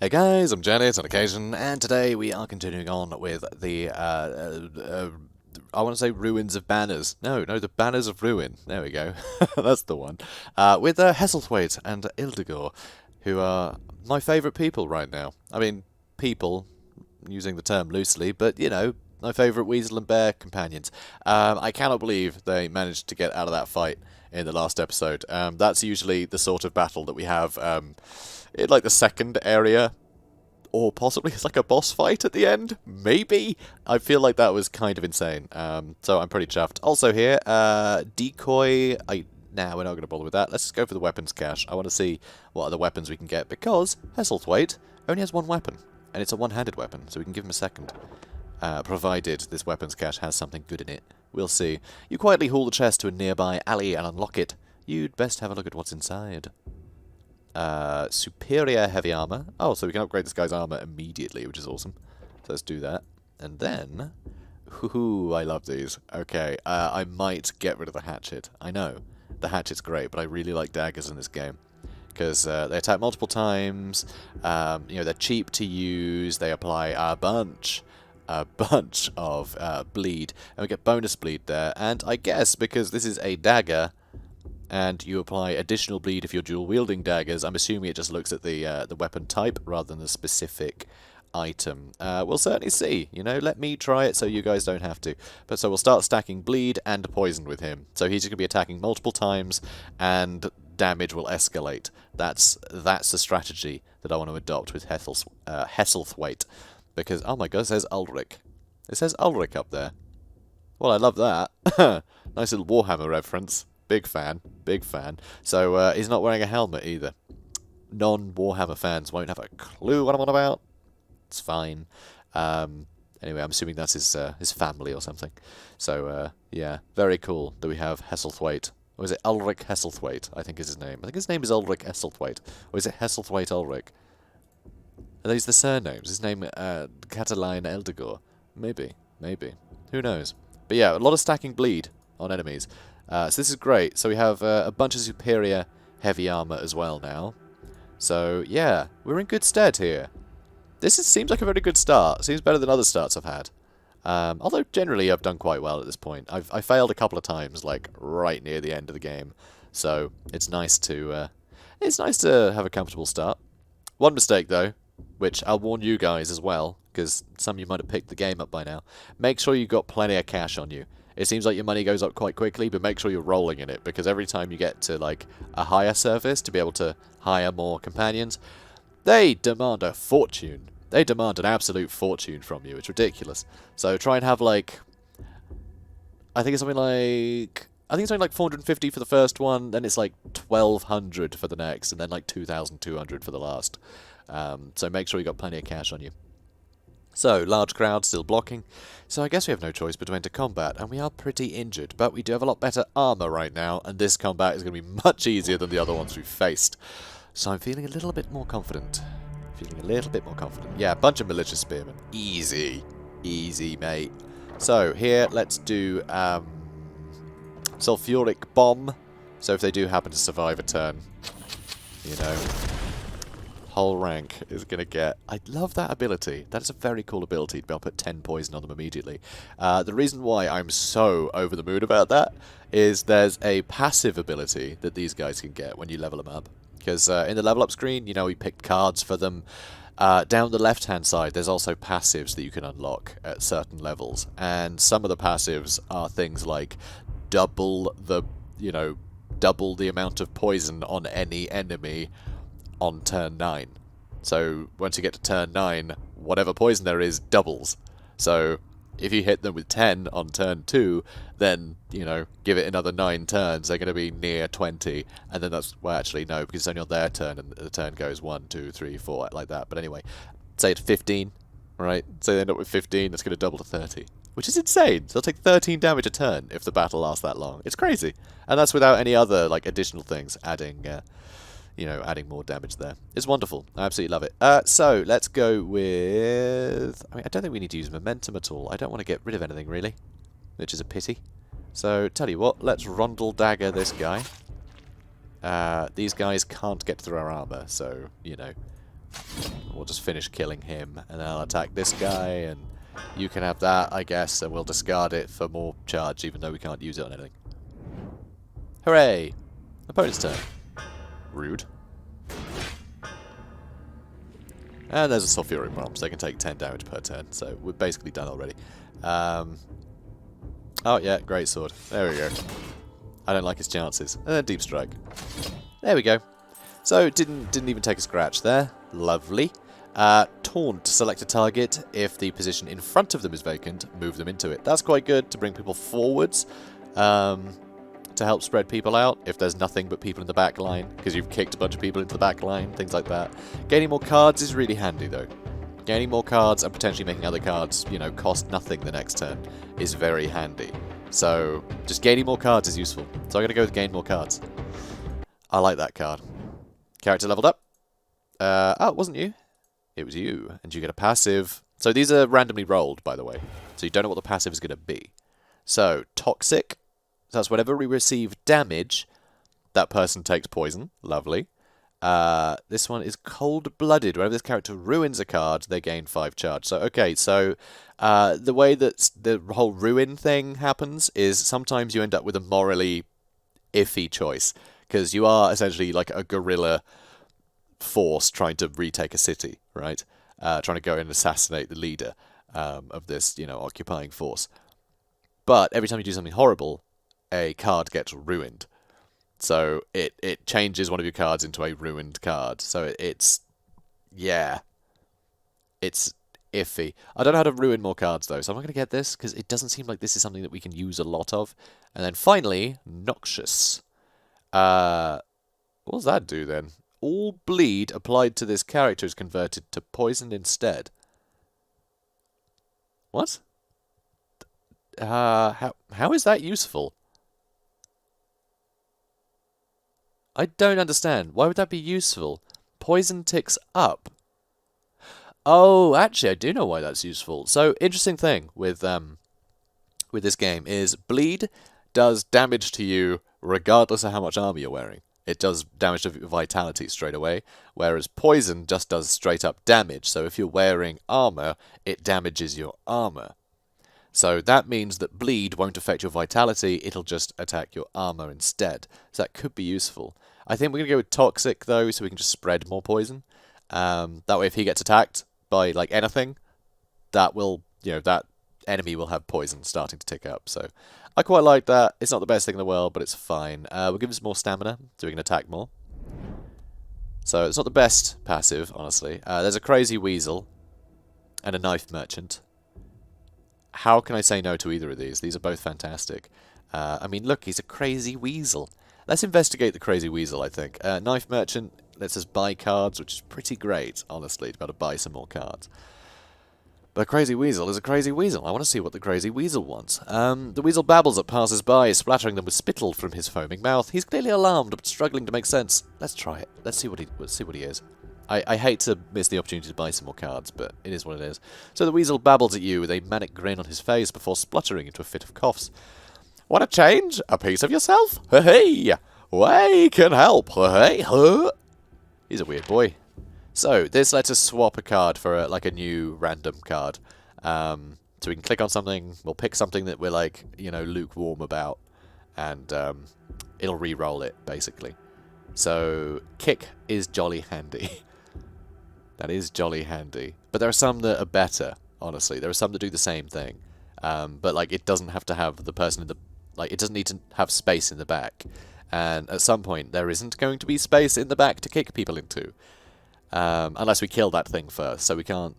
Hey guys, I'm JanetOnOccasion, and today we are continuing on with the, I want to say Ruins of Banners. No, the Banners of Ruin. There we go. That's the one. With Hesselthwaite and Ildegor, who are my favourite people right now. I mean, people, using the term loosely, but, you know, my favourite weasel and bear companions. I cannot believe they managed to get out of that fight in the last episode. That's usually the sort of battle that we have in like the second area, or possibly it's like a boss fight at the end. Maybe. I feel like that was kind of insane. So I'm pretty chuffed. Also here, decoy. Nah, we're not going to bother with that. Let's just go for the weapons cache. I want to see what other weapons we can get, because Hesselthwaite only has one weapon, and it's a one-handed weapon, so we can give him a second. Provided this weapons cache has something good in it. We'll see. You quietly haul the chest to a nearby alley and unlock it. You'd best have a look at what's inside. Superior heavy armor. Oh, so we can upgrade this guy's armor immediately, which is awesome. So let's do that. And then, hoo-hoo, I love these. Okay, I might get rid of the hatchet. I know, the hatchet's great, but I really like daggers in this game. Because they attack multiple times, you know, they're cheap to use, they apply a bunch of bleed, and we get bonus bleed there, and I guess because this is a dagger, and you apply additional bleed if you're dual-wielding daggers, I'm assuming it just looks at the weapon type rather than the specific item. We'll certainly see, you know, let me try it so you guys don't have to. But so we'll start stacking bleed and poison with him. So he's going to be attacking multiple times, and damage will escalate. That's the strategy that I want to adopt with Hesselthwaite. Because, oh my god, it says Ulrich. It says Ulrich up there. Well, I love that. Nice little Warhammer reference. Big fan. Big fan. So, he's not wearing a helmet either. Non-Warhammer fans won't have a clue what I'm on about. It's fine. Anyway, I'm assuming that's his family or something. So, yeah, very cool that we have Hesselthwaite. Or is it Ulrich Hesselthwaite, I think is his name. I think his name is Ulrich Hesselthwaite. Or is it Hesselthwaite Ulrich? Are these the surnames? His name, Cataline Eldegor. Maybe. Who knows? But yeah, a lot of stacking bleed on enemies. So this is great. So we have a bunch of superior heavy armor as well now. So yeah, we're in good stead here. Seems like a very good start. Seems better than other starts I've had. Although generally I've done quite well at this point. I failed a couple of times, like right near the end of the game. So it's nice to have a comfortable start. One mistake though, which I'll warn you guys as well, because some of you might have picked the game up by now. Make sure you've got plenty of cash on you. It seems like your money goes up quite quickly, but make sure you're rolling in it, because every time you get to like a higher service to be able to hire more companions, they demand a fortune. They demand an absolute fortune from you. It's ridiculous. So try and have like, I think it's something like 450 for the first one, then it's like 1200 for the next, and then like 2200 for the last. So make sure you got plenty of cash on you. So, large crowd still blocking. So I guess we have no choice but to enter combat, and we are pretty injured, but we do have a lot better armor right now, and this combat is going to be much easier than the other ones we've faced. So I'm feeling a little bit more confident. Yeah, a bunch of militia spearmen. Easy. Easy, mate. So, here, let's do sulfuric bomb. So if they do happen to survive a turn, you know, whole rank is going to get... I love that ability. That is a very cool ability to be able to put 10 poison on them immediately. The reason why I'm so over the moon about that is there's a passive ability that these guys can get when you level them up. Because in the level up screen, you know, we picked cards for them. Down the left-hand side, there's also passives that you can unlock at certain levels. And some of the passives are things like double the amount of poison on any enemy on turn 9. So once you get to turn 9, whatever poison there is doubles. So if you hit them with 10 on turn 2, then, you know, give it another 9 turns, they're going to be near 20, and then that's, well, actually, no, because it's only on their turn, and the turn goes 1, 2, 3, 4, like that. But anyway, say it's 15, right? So they end up with 15, that's going to double to 30, which is insane. So they'll take 13 damage a turn if the battle lasts that long. It's crazy. And that's without any other, like, additional things adding... you know, adding more damage there. It's wonderful. I absolutely love it. So, let's go with... I mean, I don't think we need to use momentum at all. I don't want to get rid of anything, really, which is a pity. So, tell you what, let's Rondel Dagger this guy. These guys can't get through our armor, so, you know, we'll just finish killing him, and then I'll attack this guy, and you can have that, I guess, and we'll discard it for more charge, even though we can't use it on anything. Hooray! Opponent's turn. Rude. And there's a sulfuric bomb, so they can take 10 damage per turn, so we're basically done already. Oh yeah, great sword. There we go. I don't like his chances. And then deep strike. There we go. So didn't even take a scratch there. Lovely. Taunt, select a target. If the position in front of them is vacant, move them into it. That's quite good to bring people forwards. To help spread people out if there's nothing but people in the back line, because you've kicked a bunch of people into the back line, things like that. Gaining more cards is really handy though. Gaining more cards and potentially making other cards, you know, cost nothing the next turn is very handy. So just gaining more cards is useful. So I'm going to go with gain more cards. I like that card. Character leveled up. Oh, it wasn't you. It was you. And you get a passive. So these are randomly rolled, by the way. So you don't know what the passive is going to be. So, toxic. So that's whenever we receive damage, that person takes poison. Lovely. This one is cold-blooded. Whenever this character ruins a card, they gain 5 charge. So, okay, so the way that the whole ruin thing happens is sometimes you end up with a morally iffy choice, because you are essentially like a guerrilla force trying to retake a city, right? Trying to go and assassinate the leader of this, you know, occupying force. But every time you do something horrible, a card gets ruined. So it changes one of your cards into a ruined card. So it's, yeah, it's iffy. I don't know how to ruin more cards though, so I'm not going to get this, because it doesn't seem like this is something that we can use a lot of. And then finally, Noxious. What does that do then? All bleed applied to this character is converted to poison instead. What? How is that useful? I don't understand. Why would that be useful? Poison ticks up. Oh, actually, I do know why that's useful. So, interesting thing with this game is bleed does damage to you regardless of how much armor you're wearing. It does damage to vitality straight away, whereas poison just does straight up damage. So if you're wearing armor, it damages your armor. So that means that bleed won't affect your vitality, it'll just attack your armor instead. So that could be useful. I think we're going to go with toxic though, so we can just spread more poison. That way if he gets attacked by like anything, that will, you know, that enemy will have poison starting to tick up. So I quite like that. It's not the best thing in the world, but it's fine. We'll give us more stamina, so we can attack more. So it's not the best passive, honestly. There's a crazy weasel and a knife merchant. How can I say no to either of these? These are both fantastic. I mean, look, he's a crazy weasel. Let's investigate the crazy weasel, I think. Knife merchant lets us buy cards, which is pretty great, honestly, to be able to buy some more cards. But a crazy weasel is a crazy weasel. I want to see what the crazy weasel wants. The weasel babbles at passers-by, splattering them with spittle from his foaming mouth. He's clearly alarmed, but struggling to make sense. Let's try it. Let's see what he is. I hate to miss the opportunity to buy some more cards, but it is what it is. So the weasel babbles at you with a manic grin on his face before spluttering into a fit of coughs. Want a change? A piece of yourself? Hey, we can help. Hey, huh? He's a weird boy. So this lets us swap a card for like a new random card. So we can click on something, we'll pick something that we're like, you know, lukewarm about, and it'll re-roll it, basically. So kick is jolly handy. That is jolly handy. But there are some that are better, honestly. There are some that do the same thing. But like it doesn't have to have the person in the, like it doesn't need to have space in the back. And at some point there isn't going to be space in the back to kick people into. Unless we kill that thing first, so we can't,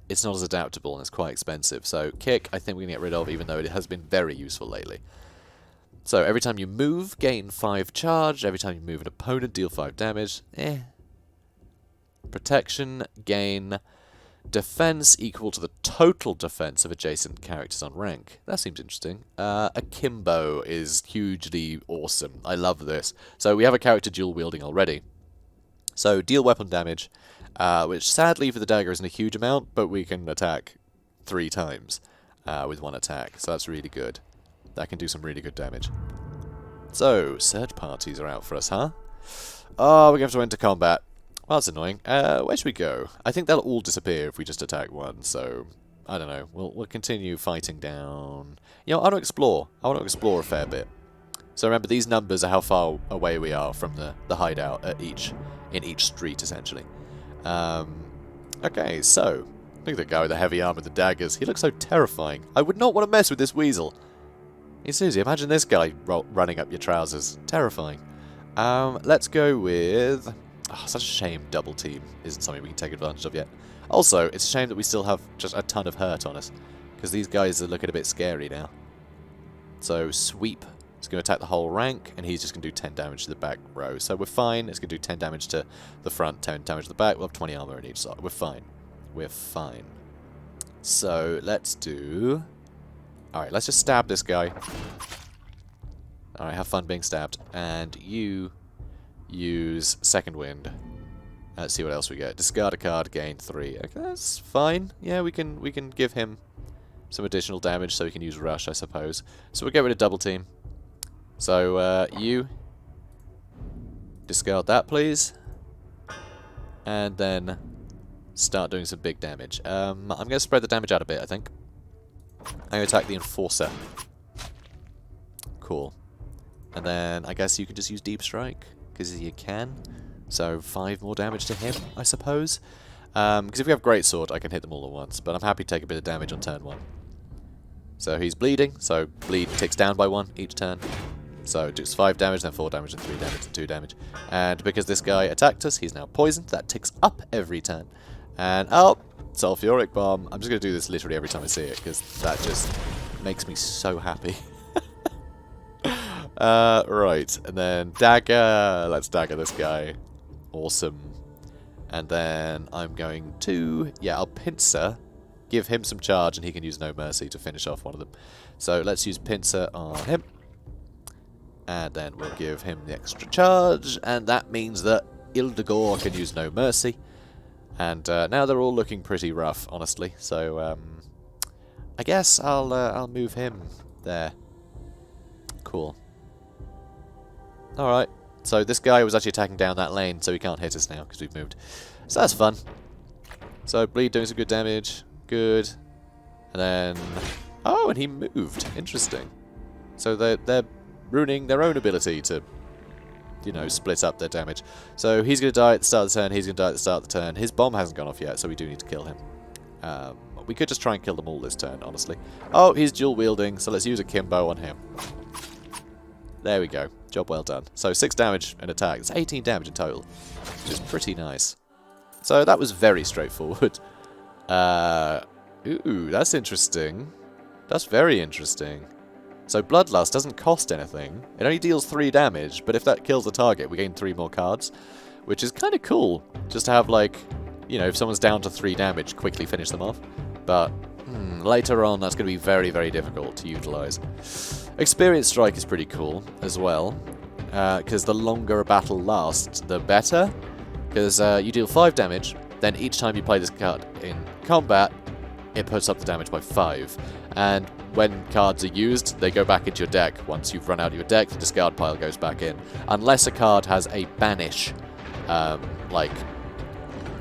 it's not as adaptable and it's quite expensive. So kick, I think we can get rid of, even though it has been very useful lately. So every time you move, gain 5 charge. Every time you move an opponent, deal 5 damage. Protection, gain defense equal to the total defense of adjacent characters on rank. That seems interesting. Akimbo is hugely awesome. I love this. So we have a character dual wielding already. So deal weapon damage, which sadly for the dagger isn't a huge amount, but we can attack 3 times with 1 attack. So that's really good. That can do some really good damage. So, search parties are out for us, huh? Oh, we're going to have to enter combat. Well, that's annoying. Where should we go? I think they'll all disappear if we just attack one, so I don't know. We'll continue fighting down. You know, I want to explore. I want to explore a fair bit. So remember, these numbers are how far away we are from the hideout at in each street, essentially. Okay, so look at the guy with the heavy armor, the daggers. He looks so terrifying. I would not want to mess with this weasel. Seriously, imagine this guy running up your trousers. Terrifying. Let's go with... Oh, such a shame double team isn't something we can take advantage of yet. Also, it's a shame that we still have just a ton of hurt on us, because these guys are looking a bit scary now. So, Sweep is going to attack the whole rank, and he's just going to do 10 damage to the back row. So we're fine. It's going to do 10 damage to the front, 10 damage to the back. We'll have 20 armor in each side. We're fine. We're fine. So, let's do... Alright, let's just stab this guy. Alright, have fun being stabbed. And you... use Second Wind. Let's see what else we get. Discard a card, gain 3. Okay, that's fine. Yeah, we can give him some additional damage, so we can use Rush, I suppose. So we'll get rid of double team. So you discard that, please, and then start doing some big damage. I'm going to spread the damage out a bit, I think. I'm going to attack the Enforcer. Cool. And then I guess you can just use Deep Strike, because you can. So 5 more damage to him, I suppose. Because if we have Greatsword, I can hit them all at once. But I'm happy to take a bit of damage on turn 1. So he's bleeding, so bleed ticks down by 1 each turn. So just 5 damage, then 4 damage, and 3 damage, and 2 damage. And because this guy attacked us, he's now poisoned. That ticks up every turn. And, oh, Sulfuric Bomb. I'm just going to do this literally every time I see it, because that just makes me so happy. Right, and then Dagger. Let's Dagger this guy. Awesome. And then I'm going to... Yeah, I'll Pincer. Give him some charge, and he can use No Mercy to finish off one of them. So let's use Pincer on him. And then we'll give him the extra charge, and that means that Ildegor can use No Mercy. And now they're all looking pretty rough, honestly. So I guess I'll move him there. Cool. Alright, so this guy was actually attacking down that lane, so he can't hit us now because we've moved. So that's fun. So Bleed doing some good damage. Good. And then... Oh, and he moved. Interesting. So they're ruining their own ability to, you know, split up their damage. So he's going to die at the start of the turn, he's going to die at the start of the turn. His bomb hasn't gone off yet, so we do need to kill him. We could just try and kill them all this turn, honestly. Oh, he's dual wielding, so let's use a Kimbo on him. There we go. Job well done. So 6 damage and attack. It's 18 damage in total, which is pretty nice. So that was very straightforward. Ooh, that's interesting. That's very interesting. So Bloodlust doesn't cost anything. It only deals 3 damage, but if that kills the target, we gain 3 more cards, which is kind of cool. Just to have, like, you know, if someone's down to 3 damage, quickly finish them off. But later on, that's going to be very, very difficult to utilize. Experience Strike is pretty cool as well, because the longer a battle lasts, the better. Because you deal 5 damage, then each time you play this card in combat, it puts up the damage by 5. And when cards are used, they go back into your deck. Once you've run out of your deck, the discard pile goes back in. Unless a card has a banish, like,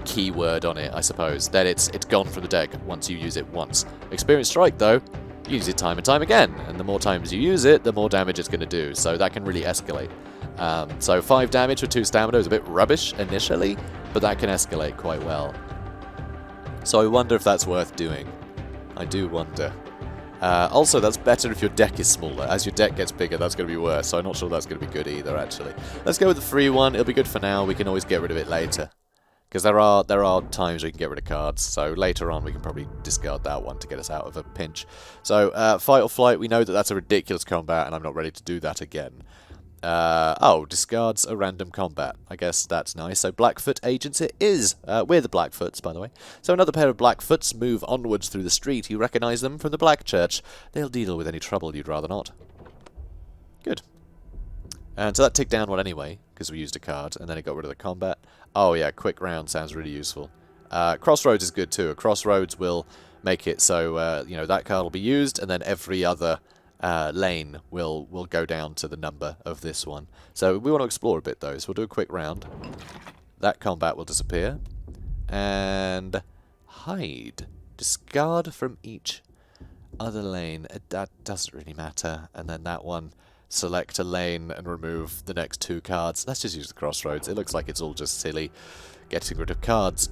keyword on it, I suppose, then it's gone from the deck once you use it once. Experience Strike, though, you use it time and time again. And the more times you use it, the more damage it's going to do. So that can really escalate. So 5 damage with 2 stamina is a bit rubbish initially, but that can escalate quite well. So I wonder if that's worth doing. I do wonder. Also, that's better if your deck is smaller. As your deck gets bigger, that's going to be worse, so I'm not sure that's going to be good either, actually. Let's go with the free one. It'll be good for now. We can always get rid of it later. Because there are times we can get rid of cards, so later on we can probably discard that one to get us out of a pinch. So, Fight or Flight, we know that that's a ridiculous combat, and I'm not ready to do that again. Oh, discards a random combat. I guess that's nice. So Blackfoot agents it is. We're the Blackfoots, by the way. So another pair of Blackfoots move onwards through the street. You recognise them from the Black Church. They'll deal with any trouble you'd rather not. Good. And so that ticked down one anyway, because we used a card, and then it got rid of the combat. Oh yeah, quick round sounds really useful. Crossroads is good too. A Crossroads will make it so, you know, that card will be used, and then every other lane will go down to the number of this one. So we want to explore a bit though, so we'll do a quick round. that combat will disappear. And hide. Discard from each other lane. That doesn't really matter. And then that one, select a lane and remove the next 2 cards. Let's just use the crossroads. It looks like it's all just silly. Getting rid of cards.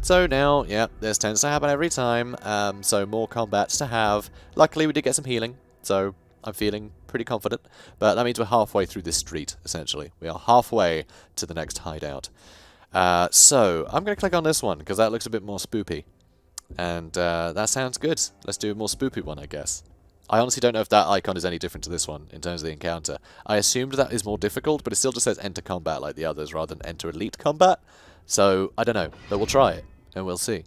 So now, yeah, this tends to happen every time. So more combats to have. Luckily, we did get some healing. So I'm feeling pretty confident. But that means we're halfway through this street, essentially. We are halfway to the next hideout. So I'm going to click on this one, because that looks a bit more spoopy. And that sounds good. Let's do a more spoopy one, I guess. I honestly don't know if that icon is any different to this one in terms of the encounter. I assumed that is more difficult, but it still just says enter combat like the others rather than enter elite combat. So, I don't know, but we'll try it, and we'll see.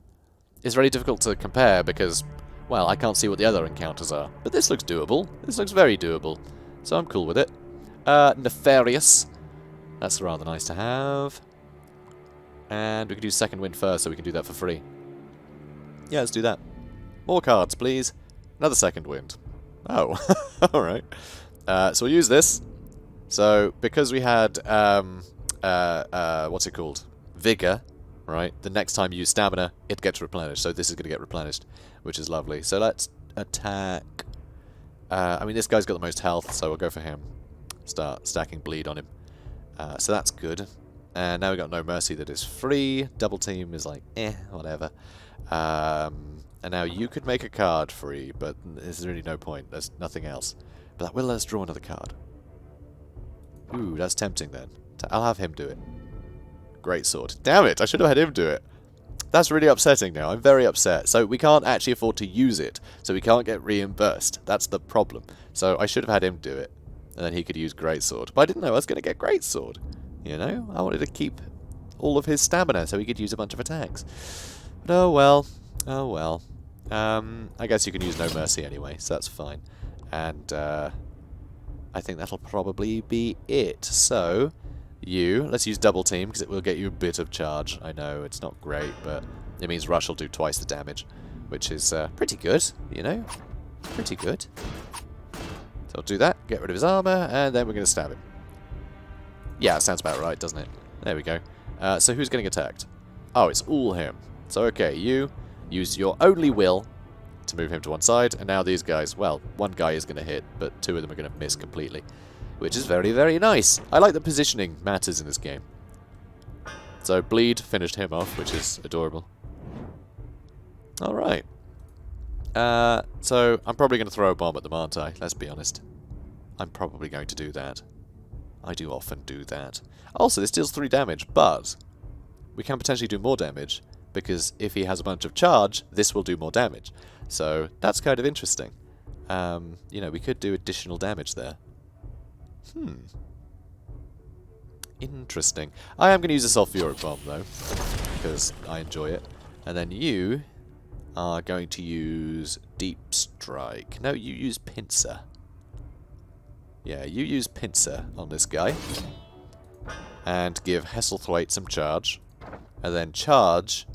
It's very difficult to compare because, well, I can't see what the other encounters are. But this looks doable. This looks very doable. So I'm cool with it. Nefarious. That's rather nice to have. And we can do second wind first, so we can do that for free. Yeah, let's do that. More cards, please. Another second wind. Oh, alright. So we'll use this. So, because we had, what's it called? Vigor, right? The next time you use stamina, it gets replenished. So this is going to get replenished, which is lovely. So let's attack. I mean, this guy's got the most health, so we'll go for him. Start stacking bleed on him. So that's good. And now we've got No Mercy that is free. Double Team is like, whatever. And now you could make a card free, but there's really no point. There's nothing else. But that will let us draw another card. Ooh, that's tempting then. I'll have him do it. Great sword. Damn it, I should have had him do it. That's really upsetting now. I'm very upset. So we can't actually afford to use it. So we can't get reimbursed. That's the problem. So I should have had him do it. And then he could use Great Sword. But I didn't know I was going to get Great Sword. You know? I wanted to keep all of his stamina so he could use a bunch of attacks. But oh well. Oh well. I guess you can use No Mercy anyway, so that's fine. And I think that'll probably be it. So, let's use Double Team, because it will get you a bit of charge. I know, it's not great, but it means Rush will do twice the damage, which is pretty good, you know? Pretty good. So I'll do that, get rid of his armor, and then we're going to stab him. Yeah, it sounds about right, doesn't it? There we go. So who's getting attacked? Oh, it's all him. So, okay, you use your only will to move him to one side, and now these guys, well, one guy is going to hit, but 2 of them are going to miss completely, which is very, very nice. I like that positioning matters in this game. So Bleed finished him off, which is adorable. Alright. So I'm probably going to throw a bomb at them, aren't I? Let's be honest. I'm probably going to do that. I do often do that. Also, this deals 3 damage, but we can potentially do more damage, because if he has a bunch of charge, this will do more damage. So that's kind of interesting. You know, we could do additional damage there. Interesting. I am going to use a sulfuric bomb, though, because I enjoy it. And then you are going to use Deep Strike. No, you use Pincer. Yeah, you use Pincer on this guy. And give Hesselthwaite some charge. And then charge.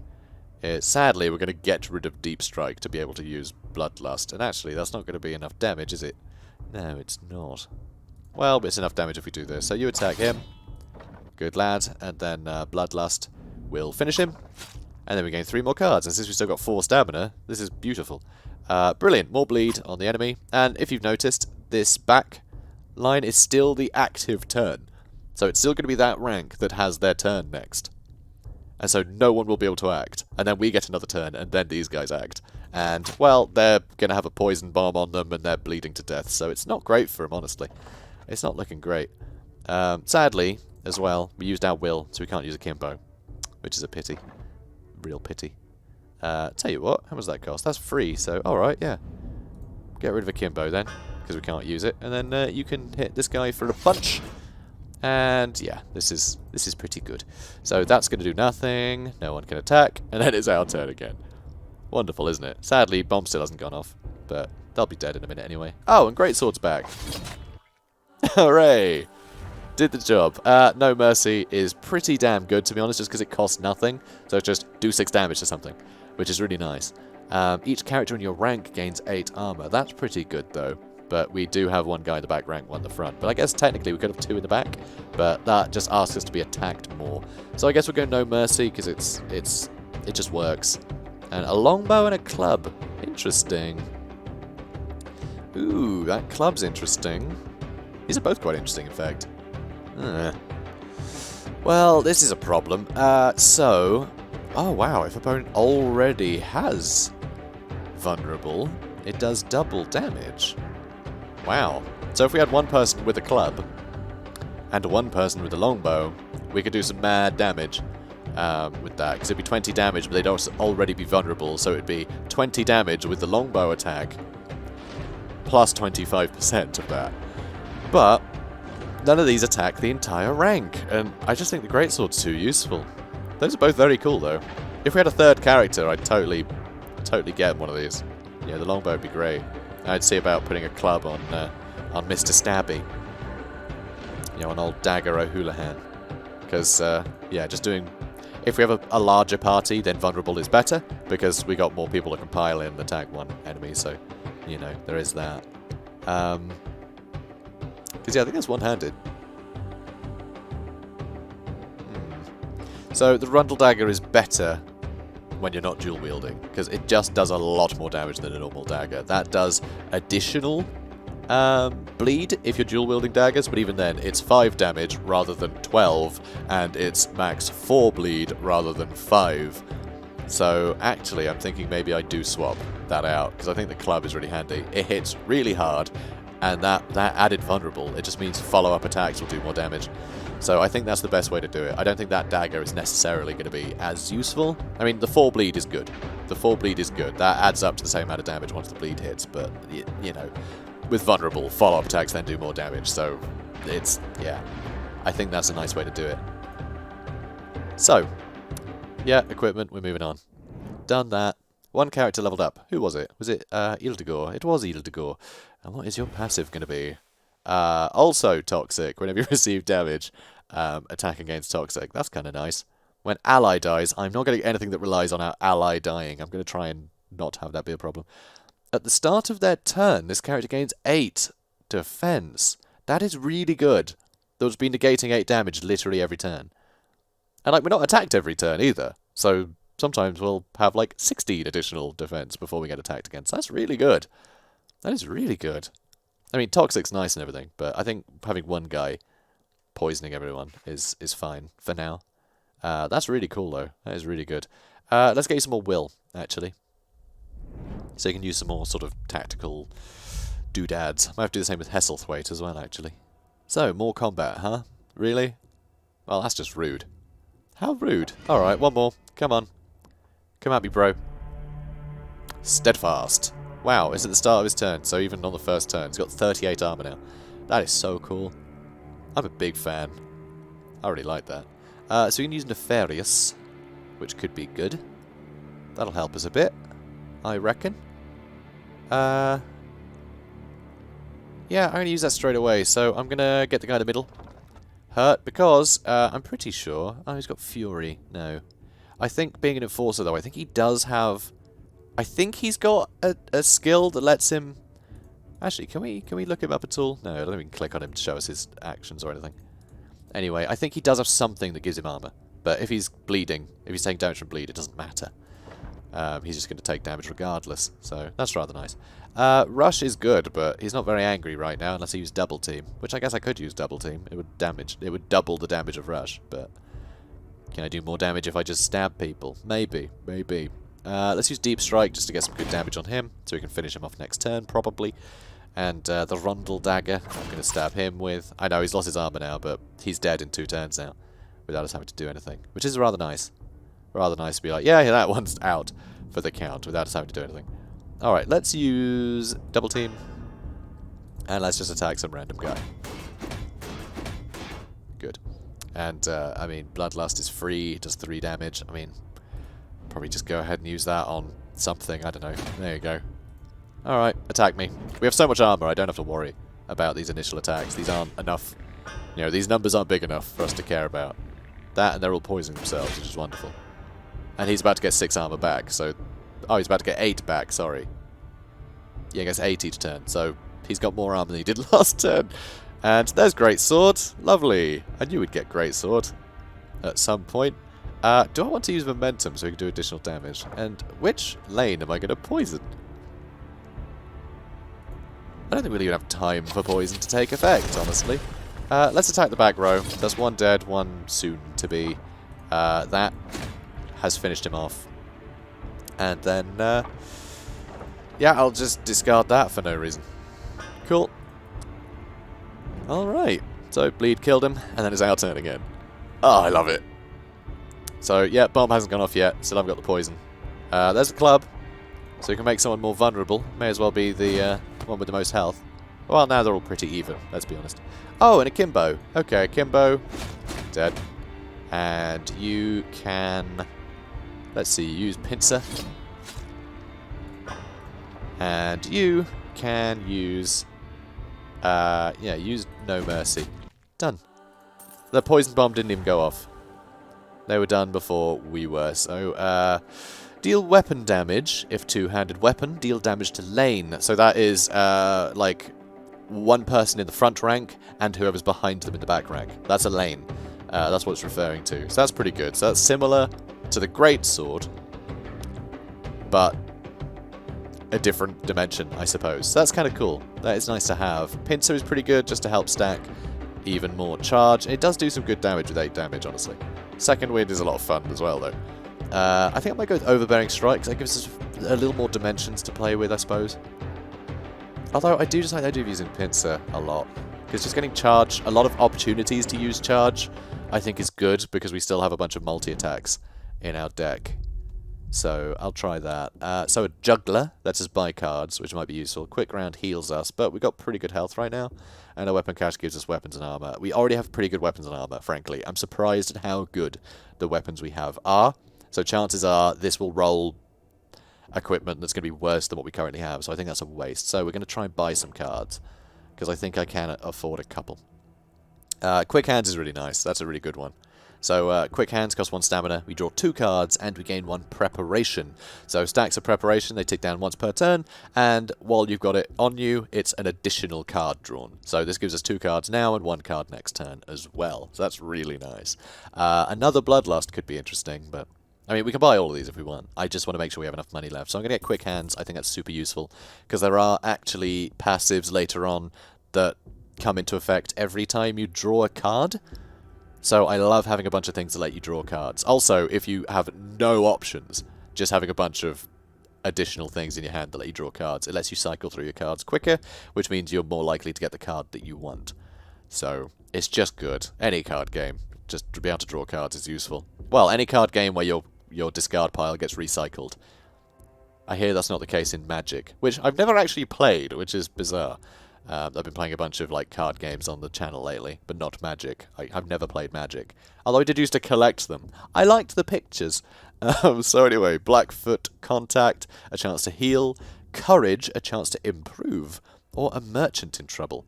Sadly, we're going to get rid of Deep Strike to be able to use Bloodlust. And actually, that's not going to be enough damage, is it? No, it's not. Well, but it's enough damage if we do this. So you attack him. Good lad. And then Bloodlust will finish him. And then we gain 3 more cards. And since we've still got 4 stamina, this is beautiful. Brilliant. More bleed on the enemy. And if you've noticed, this back line is still the active turn. So it's still going to be that rank that has their turn next. And so no one will be able to act. And then we get another turn, and then these guys act. And, well, they're going to have a poison bomb on them, and they're bleeding to death. So it's not great for them, honestly. It's not looking great. Sadly, as well, we used our will, so we can't use a Kimbo. Which is a pity. Real pity. Tell you what, how much does that cost? That's free, so alright, yeah. Get rid of a Kimbo then, because we can't use it. And then you can hit this guy for a punch. And yeah, this is pretty good. So that's going to do nothing. No one can attack. And then it's our turn again. Wonderful, isn't it? Sadly, bomb still hasn't gone off. But they'll be dead in a minute anyway. Oh, and Great Sword's back. Hooray! Did the job. No Mercy is pretty damn good, to be honest, just because it costs nothing. So just do 6 damage to something, which is really nice. Each character in your rank gains 8 armor. That's pretty good, though. but we do have one guy in the back, rank 1 in the front. But I guess technically we could have 2 in the back, but that just asks us to be attacked more. So I guess we'll go no mercy because it just works. And a longbow and a club. Interesting. Ooh, that club's interesting. These are both quite interesting, in fact. Well, this is a problem. Oh wow, if opponent already has vulnerable, it does double damage. Wow. So if we had one person with a club and one person with a longbow, we could do some mad damage with that. Because it'd be 20 damage, but they'd also already be vulnerable, so it'd be 20 damage with the longbow attack, plus 25% of that. But none of these attack the entire rank, and I just think the greatsword's too useful. Those are both very cool, though. If we had a third character, I'd totally get one of these. Yeah, the longbow would be great. I'd see about putting a club on Mr. Stabby. You know, an old Dagger O'Houlihan. Because, yeah, just doing... If we have a larger party, then vulnerable is better, because we got more people that can pile in and attack one enemy, so, you know, there is that. Because, yeah, I think that's one-handed. So the Rundle Dagger is better when you're not dual wielding, because it just does a lot more damage than a normal dagger. That does additional bleed if you're dual wielding daggers, but even then it's 5 damage rather than 12, and it's max 4 bleed rather than 5. So actually I'm thinking maybe I do swap that out, because I think the club is really handy. It hits really hard, and that added vulnerable, it just means follow-up attacks will do more damage. So I think that's the best way to do it. I don't think that dagger is necessarily going to be as useful. I mean, the 4 bleed is good. The 4 bleed is good. That adds up to the same amount of damage once the bleed hits, but, you know, with vulnerable, follow-up attacks then do more damage, so it's, yeah. I think that's a nice way to do it. So, yeah, equipment, we're moving on. Done that. One character leveled up. Who was it? Was it Ildegor? It was Ildegor. And what is your passive going to be? Also toxic. Whenever you receive damage, attack against toxic. That's kind of nice. When ally dies, I'm not getting anything that relies on our ally dying. I'm going to try and not have that be a problem. At the start of their turn, this character gains 8 defense. That is really good. They'll just be negating 8 damage literally every turn. And like, we're not attacked every turn either. So sometimes we'll have like 16 additional defense before we get attacked again. So that's really good. That is really good. I mean, Toxic's nice and everything, but I think having one guy poisoning everyone is fine for now. That's really cool, though. That is really good. Let's get you some more will, actually. So you can use some more sort of tactical doodads. I might have to do the same with Hesselthwaite as well, actually. So, more combat, huh? Really? Well, that's just rude. How rude. Alright, one more. Come on. Come at me, bro. Steadfast. Wow, it's at the start of his turn, so even on the first turn, he's got 38 armor now. That is so cool. I'm a big fan. I really like that. So we can use Nefarious, which could be good. That'll help us a bit, I reckon. Yeah, I'm going to use that straight away, so I'm going to get the guy in the middle. Hurt, because I'm pretty sure... Oh, he's got Fury. No. I think being an Enforcer, though, I think he does have... I think he's got a skill that lets him... Actually, can we look him up at all? No, I don't even click on him to show us his actions or anything. Anyway, I think he does have something that gives him armor. But if he's bleeding, if he's taking damage from bleed, it doesn't matter. He's just going to take damage regardless. So that's rather nice. Rush is good, but he's not very angry right now unless he used double team. Which I guess I could use double team. It would double the damage of Rush, but... Can I do more damage if I just stab people? Maybe. Maybe. Let's use Deep Strike just to get some good damage on him, so we can finish him off next turn, probably. And the Rundle Dagger, I'm going to stab him with... I know, he's lost his armor now, but he's dead in 2 turns now, without us having to do anything. Which is rather nice. Rather nice to be like, yeah, that one's out for the count, without us having to do anything. Alright, let's use Double Team, and let's just attack some random guy. Good. And, I mean, Bloodlust is free, does 3 damage. I mean... Probably just go ahead and use that on something, I don't know. There you go. Alright, attack me. We have so much armor, I don't have to worry about these initial attacks. These aren't enough, you know, these numbers aren't big enough for us to care about. That, and they're all poisoning themselves, which is wonderful. And he's about to get 6 armor back, so... Oh, he's about to get 8 back, sorry. Yeah, he gets 8 each turn, so He's got more armor than he did last turn. And there's Great Sword. Lovely. I knew we'd get Great Sword at some point. Do I want to use momentum so we can do additional damage? And which lane am I going to poison? I don't think we'll even have time for poison to take effect, honestly. Let's attack the back row. There's one dead, one soon to be. That has finished him off. And then, yeah, I'll just discard that for no reason. Cool. Alright. So, bleed killed him, and then it's our turn again. Oh, I love it. So, yeah, bomb hasn't gone off yet. Still haven't got the poison. There's the club. So you can make someone more vulnerable. May as well be the one with the most health. Well, now they're all pretty even, let's be honest. Oh, and a Kimbo. Okay, Kimbo. Dead. And you can... Let's see, use Pincer. And you can use... yeah, use No Mercy. Done. The poison bomb didn't even go off. They were done before we were, so... deal weapon damage. If two-handed weapon, deal damage to lane. So that is, like, one person in the front rank and whoever's behind them in the back rank. That's a lane. That's what it's referring to. So that's pretty good. So that's similar to the Great Sword, but a different dimension, I suppose. So that's kind of cool. That is nice to have. Pincer is pretty good just to help stack even more charge. It does do some good damage with 8 damage, honestly. Second wind is a lot of fun as well, though. I think I might go with Overbearing Strikes. That gives us a little more dimensions to play with, I suppose. Although I do just like the idea of using Pincer a lot. Because just getting charge, a lot of opportunities to use charge, I think is good because we still have a bunch of multi-attacks in our deck. So I'll try that. So a Juggler lets us buy cards, which might be useful. Quick Round heals us, but we've got pretty good health right now. And a Weapon Cache gives us weapons and armor. We already have pretty good weapons and armor, frankly. I'm surprised at how good the weapons we have are. So chances are this will roll equipment that's going to be worse than what we currently have. So I think that's a waste. So we're going to try and buy some cards, because I think I can afford a couple. Quick Hands is really nice. That's a really good one. So Quick Hands cost 1 stamina. We draw 2 cards, and we gain 1 preparation. So stacks of preparation, they tick down once per turn, and while you've got it on you, it's an additional card drawn. So this gives us 2 cards now and 1 card next turn as well. So that's really nice. Another Bloodlust could be interesting, but... I mean, we can buy all of these if we want. I just want to make sure we have enough money left. So I'm going to get Quick Hands. I think that's super useful, because there are actually passives later on that come into effect every time you draw a card. So I love having a bunch of things to let you draw cards. Also, if you have no options, just having a bunch of additional things in your hand that let you draw cards, it lets you cycle through your cards quicker, which means you're more likely to get the card that you want. So it's just good. Any card game, just to be able to draw cards is useful. Well, any card game where your discard pile gets recycled. I hear that's not the case in Magic, which I've never actually played, which is bizarre. I've been playing a bunch of like card games on the channel lately, but not Magic. I've never played Magic. Although I did used to collect them. I liked the pictures. So anyway, Blackfoot Contact, a chance to heal. Courage, a chance to improve. Or a Merchant in trouble.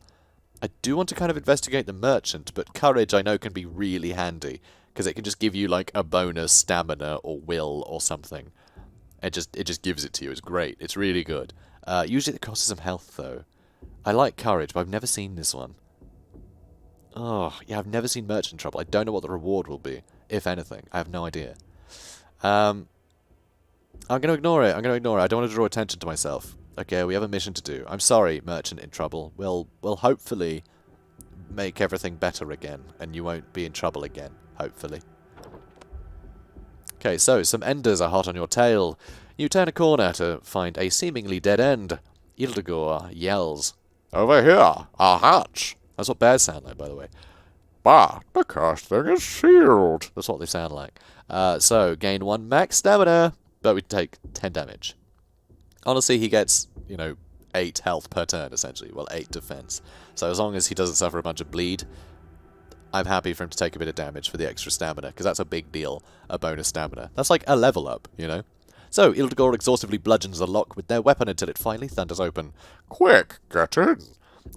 I do want to kind of investigate the Merchant, but Courage I know can be really handy, because it can just give you like a bonus stamina or will or something. It just gives it to you. It's great. It's really good. Usually it costs some health though. I like Courage, but I've never seen this one. Oh, yeah, I've never seen Merchant Trouble. I don't know what the reward will be, if anything. I have no idea. I'm going to ignore it. I don't want to draw attention to myself. Okay, we have a mission to do. I'm sorry, Merchant in Trouble. We'll hopefully make everything better again, and you won't be in trouble again, hopefully. Okay, so some enders are hot on your tail. You turn a corner to find a seemingly dead end. Ildegor yells, "Over here, a hatch!" That's what bears sound like, by the way. But the cursed thing is sealed. That's what they sound like. So, gain 1 max stamina, but we take 10 damage. Honestly, he gets, 8 health per turn, essentially. Well, 8 defense. So as long as he doesn't suffer a bunch of bleed, I'm happy for him to take a bit of damage for the extra stamina, because that's a big deal, a bonus stamina. That's like a level up, So, Ildegor exhaustively bludgeons the lock with their weapon until it finally thunders open. Quick, get in!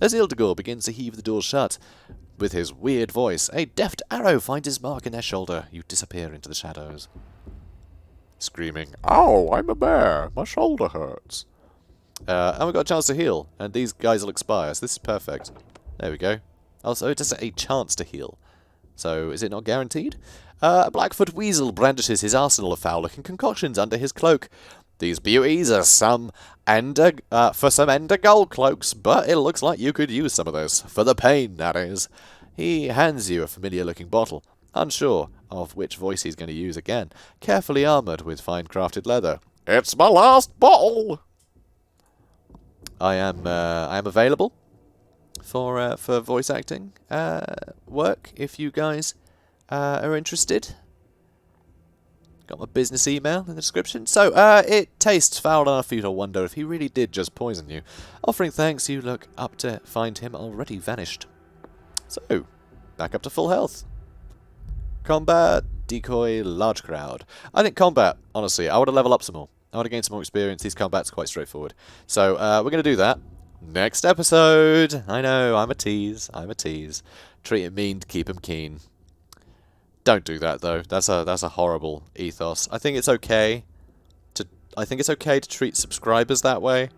As Ildegor begins to heave the door shut, with his weird voice, a deft arrow finds his mark in their shoulder. You disappear into the shadows. Screaming, "Ow, I'm a bear! My shoulder hurts!" And we've got a chance to heal, and these guys will expire, so this is perfect. There we go. Also, it does a chance to heal. So, is it not guaranteed? A Blackfoot Weasel brandishes his arsenal of foul-looking concoctions under his cloak. These beauties are for some Ender gold cloaks, but it looks like you could use some of this. For the pain, that is. He hands you a familiar-looking bottle, unsure of which voice he's going to use again, carefully armoured with fine-crafted leather. It's my last bottle! I am available for voice acting work if you guys are interested. Got my business email in the description. So, it tastes foul enough you to wonder if he really did just poison you. Offering thanks, you look up to find him already vanished. So, back up to full health. Combat, decoy, large crowd. I think combat, honestly, I want to level up some more. I want to gain some more experience. These combat's quite straightforward. So, we're going to do that next episode. I know, I'm a tease. Treat him mean to keep him keen. Don't do that though. That's a horrible ethos. I think it's okay to treat subscribers that way,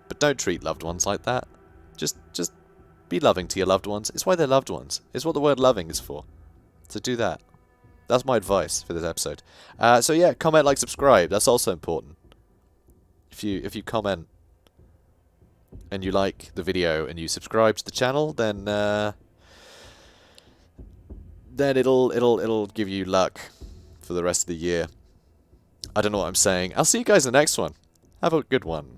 but don't treat loved ones like that. Just be loving to your loved ones. It's why they're loved ones. It's what the word loving is for. So do that. That's my advice for this episode. So yeah, comment, like, subscribe. That's also important. If you comment and you like the video and you subscribe to the channel, then it'll give you luck for the rest of the year. I don't know what I'm saying. I'll see you guys in the next one. Have a good one.